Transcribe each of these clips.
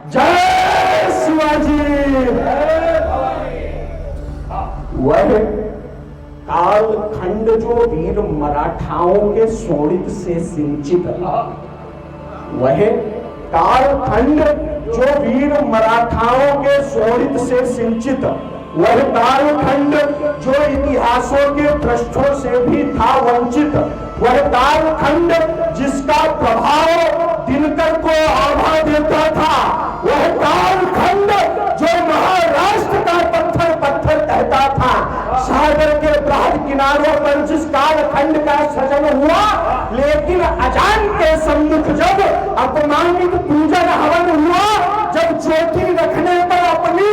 जय शिवाजी। वह कालखंड जो वीर मराठाओं के शोणित से सिंचित, वह कालखंड जो वीर मराठाओं के शोणित से सिंचित, वह कालखंड जो इतिहासों के पृष्ठों से भी था वंचित, वह कालखंड जिसका प्रभाव दिनकर को आभा देता था, वह कालखंड जो महाराष्ट्र का पत्थर पत्थर कहता था, सागर के बृहद किनारों पर जिस कालखंड का सृजन हुआ, लेकिन अजान के सम्मुख जब अपमानित पूजन हवन हुआ, जब ज्योति रखने पर अपनी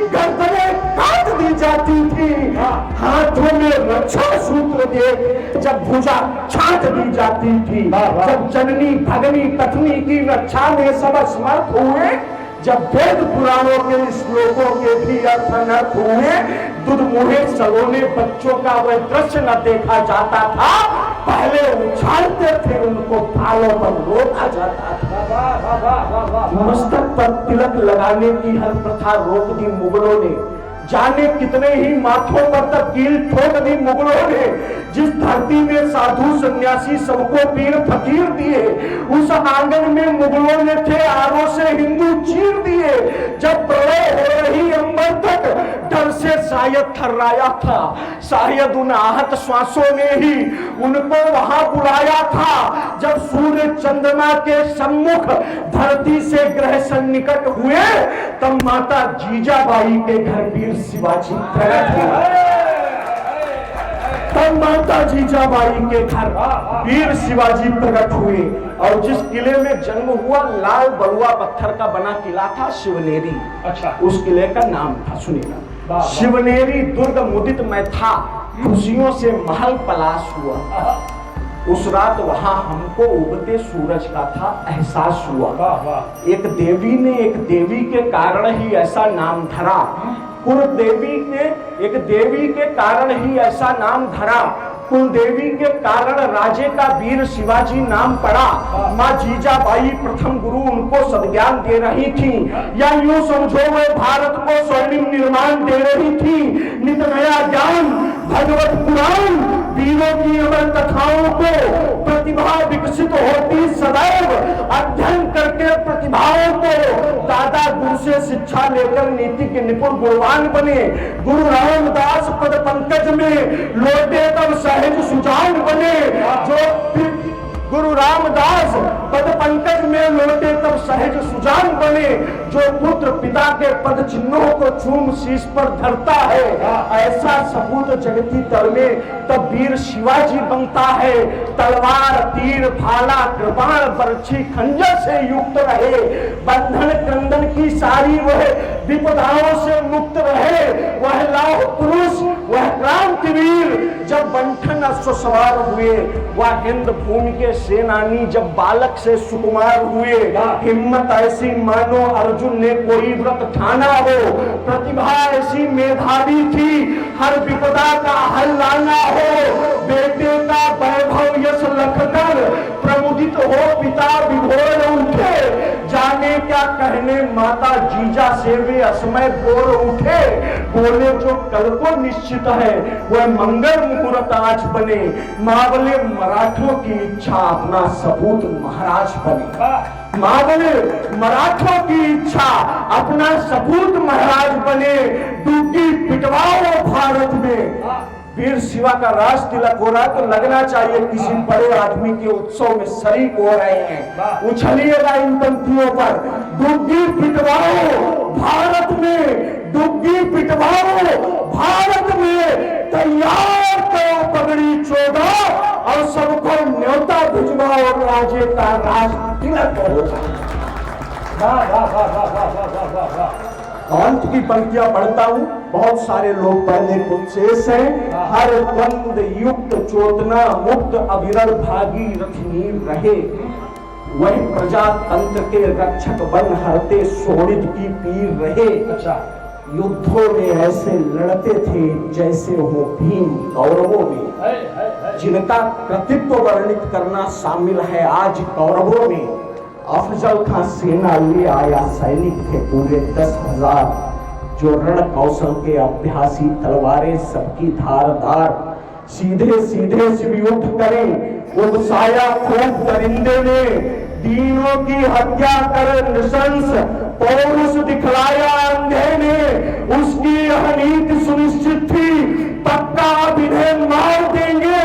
गर्दनें काट दी जाती थी, हाथों में रक्षा सूत्र दे जब भुजा छाट दी जाती थी, जब जननी भगनी पत्नी की रक्षा में सब असमर्थ हुए, जब वेद पुराणों के श्लोकों के भी अर्थ अनर्थ हुए, दूध मुहे सलोने बच्चों का वह दृश्य न देखा जाता था, पहले उछालते थे उनको भालों पर रोका जाता था। मस्तक पर तिलक लगाने की हर प्रथा रोक दी मुगलों ने, जाने कितने ही माथों पर तक कील ठोक दी मुगलों ने। जिस धरती में साधु सन्यासी सबको पीर फकीर दिए, उस आंगन में मुगलों ने थे आरों से हिंदू चीर दिए। जब प्रलय हो रही अंबर तक डर से शायद थर्राया था, शायद उन आहत श्वासों ने ही उनको वहां बुलाया था। जब सूर्य चंद्रमा के सम्मुख धरती से ग्रह सन्निकट हुए, तब माता जीजाबाई के घर वीर शिवाजी प्रकट हुए। तब माता जीजाबाई के घर वीर शिवाजी प्रकट हुए। और जिस किले में जन्म हुआ, लाल बलुआ पत्थर का बना किला था शिवनेरी। अच्छा, उस किले का नाम था, सुनिएगा, शिवनेरी दुर्ग मुदित में था, खुशियों से महल पलाश हुआ। उस रात वहां हमको उगते सूरज का था एहसास हुआ। एक देवी ने एक देवी के कारण ही ऐसा नाम धरा, कुल देवी ने एक देवी के कारण ही ऐसा नाम धरा, कुल देवी के कारण राजे का वीर शिवाजी नाम पड़ा। माँ जीजाबाई प्रथम गुरु उनको सद्ज्ञान दे रही थी, या यूं समझो वह भारत को स्वर्णिम निर्माण दे रही थी। नित नया ज्ञान भगवत पुराण वीरों की अमर कथाओं को प्रतिभा विकसित होती सदैव, अध्ययन करके प्रतिभाओं को दादा गुरु से शिक्षा लेकर नीति के निपुण गुणवान बने। गुरु रामदास पद पंकज में लौटे तब सहज सुजान बने। जो गुरु रामदास पद पंकज में लौटे तब सहज सुजान बने। जो पुत्र पिता के पद चिन्हों को चूम शीश पर धरता है, ऐसा सपूत जगती तल में तब वीर शिवाजी बनता है। तलवार तीर भाला कृपाण बर्छी खंजर से युक्त रहे, बंधन क्रंदन की सारी वह विपदाओं से मुक्त रहे। वह लौह पुरुष, वह क्रांतिवीर जब बंठन अश्व सवार हुए, वह हिंद भूमि के सेनानी जब बालक से सुकुमार हुए। हिम्मत ऐसी मानो अर्जुन ने कोई व्रत ठाना हो, प्रतिभा ऐसी मेधावी थी हर विपदा का हल लाना हो। बेटे का वैभव यश लखकर प्रमुदित हो पिता विभोर उठे, जाने क्या कहने माता जीजा से वे असमय बोर उठे। बोले जो कल को निश्चित है वह मंगल मुहूर्त आज बने, मावले मराठों की इच्छा अपना सपूत महाराज बने। मावले मराठों की इच्छा अपना सपूत महाराज बने। डूबी पिटवाओ भारत में। वीर शिवा का राज तिलक हो रहा है तो लगना चाहिए किसी बड़े आदमी के उत्सव में शरीक हो रहे हैं। उछलिएगा इन पंक्तियों पर, डुग्गी पिटवाओ भारत में, डुग्गी पिटवाओ भारत में, तैयार करो पगड़ी चोगा और सबको न्योता भिजवाओ और राजे का राज तिलक होगा। अंत की पंक्तियां पढ़ता हूं, बहुत सारे लोग पहले कुछ शेष हैं। हर द्वंद युक्त चोदना मुक्त अविरल भागी रथनीर रहे, वह प्रजातंत्र के रक्षक बन हरते शोणित की पीर रहे। अच्छा, युद्धों में ऐसे लड़ते थे जैसे हो भीम कौरवों में, जिनका कृतित्व वर्णित करना शामिल है आज कौरवों में। अफजल खां सेना ले आया, सैनिक थे पूरे 10,000, जो रण कौशल के अभ्यासी, तलवारें सबकी धारदार, सीधे सीधे शिव युद्ध करें उकसाया खूब दरिंदे ने, दीनों की हत्या कर नृशंस पौरुष दिखलाया अंधे ने, उसकी यह नीति सुनिश्चित थी पक्का अब इन्हें मार देंगे,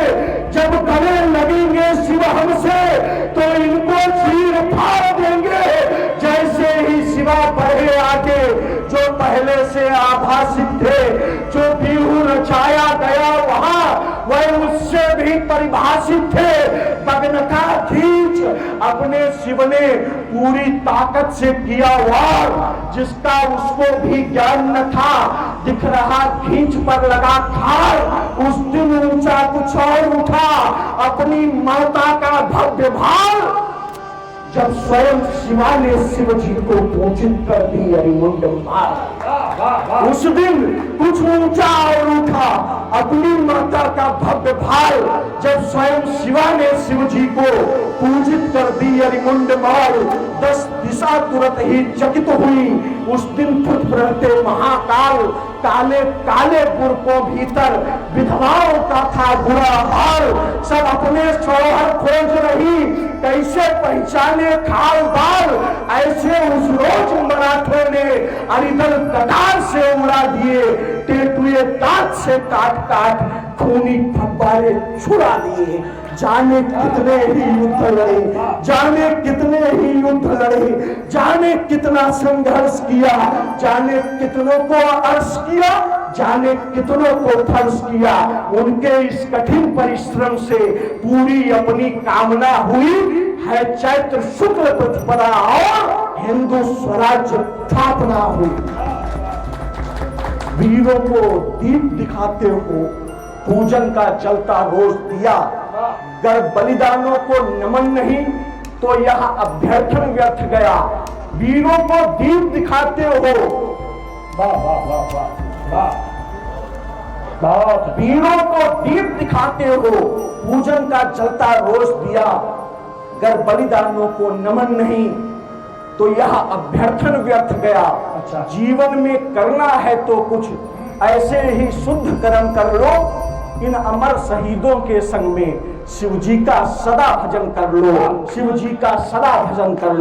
जब गले लगेंगे शिव हमसे तो इनको चीर फाड़ देंगे। जैसे ही शिवा बढ़े आगे, जो पहले से आभासित थे, जो व्यूह रचाया गया वहां वह उससे भी परिभाषित थे, बगनका खींच अपने शिव ने पूरी ताकत से किया वार, जिसका उसको भी ज्ञान न था, दिख रहा खींच पर लगा खार, उस दिन ऊंचा कुछ और उठा अपनी माता का भव्य भार, जब स्वयं शिवा ने शिव जी को पूजित कर दी अरिमुंड मार। उस दिन कुछ ऊंचा और उठा अपनी माता का भव्य भार, जब स्वयं शिवा ने शिव जी को पूजित कर दी अरिमुंड मार। 10 दिशा तुरंत ही चकित हुई, उस दिन फुटफुटते महाकाल, काले काले बुर्कों भीतर विधवाओं का था बुरा हाल, सब अपने शौहर खोज रही, कैसे पहचाने खाल बाल, ऐसे उस रोज मराठों ने अरिदल कतार से उड़ा दिए, टेटुए दांत से काट काट खूनी फब्बारे छुड़ा दिए। जाने कितने ही युद्ध लड़े, जाने कितने ही युद्ध लड़े, जाने कितना संघर्ष किया, जाने कितनों को अर्श किया, जाने कितनों को फर्श किया। उनके इस कठिन परिश्रम से पूरी अपनी कामना हुई है, चैत्र शुक्ल प्रतिपदा और हिंदू स्वराज्य स्थापना हुई। वीरों को दीप दिखाते हो, पूजन का जलता रोज दिया, गर बलिदानों को नमन नहीं तो यह अभ्यर्थन व्यर्थ गया। वीरों को दीप दिखाते हो, वाह वाह वाह वाह वाह, वीरों को दीप दिखाते हो, पूजन का जलता रोज दिया, गर बलिदानों को नमन नहीं तो यह अभ्यर्थन व्यर्थ गया। अच्छा, जीवन में करना है तो कुछ ऐसे ही शुद्ध कर्म कर लो, इन अमर शहीदों के संग में शिव जी का सदा भजन कर लो, शिव जी का सदा भजन कर लो।